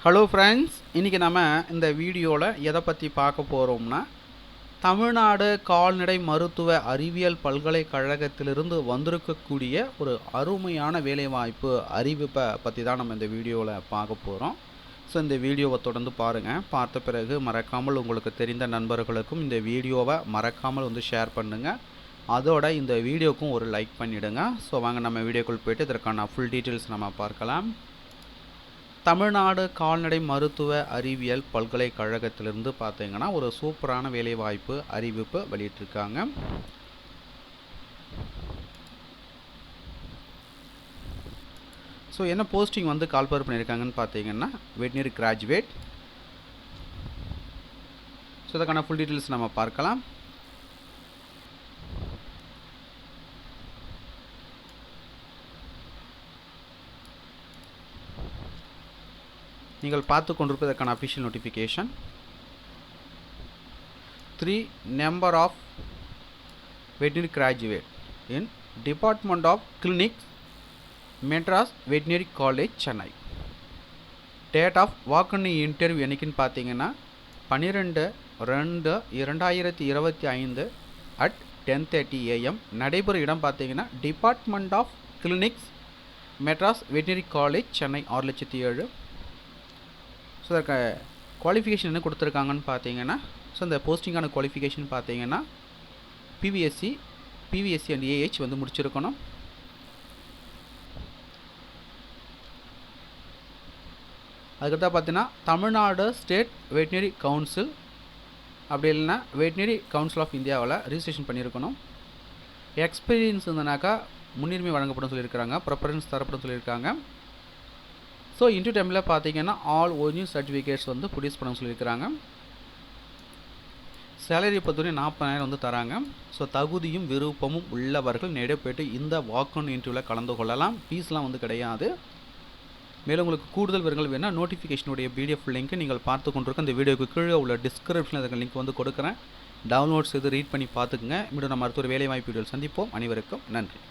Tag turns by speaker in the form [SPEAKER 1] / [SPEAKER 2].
[SPEAKER 1] Hello friends, இன்றைக்கி நம்ம இந்த வீடியோவில் எதை பற்றி பார்க்க போகிறோம்னா, தமிழ்நாடு கால்நடை மருத்துவ அறிவியல் பல்கலைக்கழகத்திலிருந்து வந்திருக்கக்கூடிய ஒரு அருமையான வேலைவாய்ப்பு அறிவிப்பை பற்றி தான் நம்ம இந்த வீடியோவில் பார்க்க போகிறோம். ஸோ இந்த வீடியோவை தொடர்ந்து பாருங்கள். பார்த்த பிறகு மறக்காமல் உங்களுக்கு தெரிந்த நண்பர்களுக்கும் இந்த வீடியோவை மறக்காமல் ஷேர் பண்ணுங்கள். அதோட இந்த வீடியோக்கும் ஒரு லைக் பண்ணிவிடுங்க. ஸோ வாங்க நம்ம வீடியோக்குள் போய்ட்டு இதற்கான ஃபுல் டீட்டெயில்ஸ் நம்ம பார்க்கலாம். தமிழ்நாடு கால்நடை மருத்துவ அறிவியல் பல்கலைக்கழகத்திலிருந்து பார்த்தீங்கன்னா ஒரு சூப்பரான வேலைவாய்ப்பு அறிவிப்பு வெளியிட்டிருக்காங்க. ஸோ என்ன போஸ்டிங் கால்ஃபர் பண்ணியிருக்காங்கன்னு பார்த்தீங்கன்னா வெட்னரி கிராஜுவேட். ஸோ இதுக்கான ஃபுல் டீட்டெயில்ஸ் நம்ம பார்க்கலாம். நீங்கள் பார்த்து கொண்டிருப்பதற்கான official notification. 3 number of veterinary graduate in Department of Clinics, Madras Veterinary College, Chennai. Date of walk-in interview என்னைக்குன்னு பார்த்தீங்கன்னா 12/2/2025 at 10:30 AM. நடைபெறும் இடம் பார்த்தீங்கன்னா department of clinics, Madras veterinary college, Chennai 6,07,000. So அதற்கு குவாலிஃபிகேஷன் என்ன கொடுத்துருக்காங்கன்னு பார்த்தீங்கன்னா, ஸோ இந்த போஸ்டிங்கான குவாலிஃபிகேஷன் பார்த்தீங்கன்னா பிவிஎஸ்சி அண்ட் ஏஹெச் முடிச்சிருக்கணும். அதுக்கடுத்தா பார்த்தீங்கன்னா தமிழ்நாடு ஸ்டேட் வெட்டினரி கவுன்சில் அப்படி இல்லைன்னா வெட்டினரி கவுன்சில் ஆஃப் இந்தியாவில் ரிஜிஸ்ட்ரேஷன் பண்ணியிருக்கணும். எக்ஸ்பீரியன்ஸ் இருந்தனாக்கா முன்னுரிமை வழங்கப்படும் சொல்லியிருக்காங்க, ப்ரிஃபரன்ஸ் தரப்படும் சொல்லியிருக்காங்க. ஸோ இன்டர்வியூ டைமில் பார்த்தீங்கன்னா ஆல் ஒரிஜினல் சர்டிஃபிகேட்ஸ் ப்ரொடியூஸ் பண்ண சொல்லியிருக்கிறாங்க. சேலரி பொறுத்தவரை 40,000 தராங்க. ஸோ தகுதியும் விருப்பமும் உள்ளவர்கள் நேரடியாக போய்ட்டு இந்த வாக்-இன் இன்டர்வியூவில் கலந்து கொள்ளலாம். ஃபீஸ்லாம் கிடையாது. மேலும் உங்களுக்கு கூடுதல் விவரங்கள் வேணால் நோட்டிஃபிகேஷனுடைய பிடிஎஃப் லிங்க் நீங்கள் பார்த்து கொண்டிருக்க இந்த வீடியோக்கு கீழே உள்ள டிஸ்கிரிப்ஷனில் அதுக்கு லிங்க் கொடுக்குறேன். டவுன்லோட் செய்து ரீட் பண்ணி பார்த்துக்குங்க. மீண்டும் நம்ம அடுத்த ஒரு வேலைவாய்ப்பு வீடியோவில் சந்திப்போம். அனைவருக்கும் நன்றி.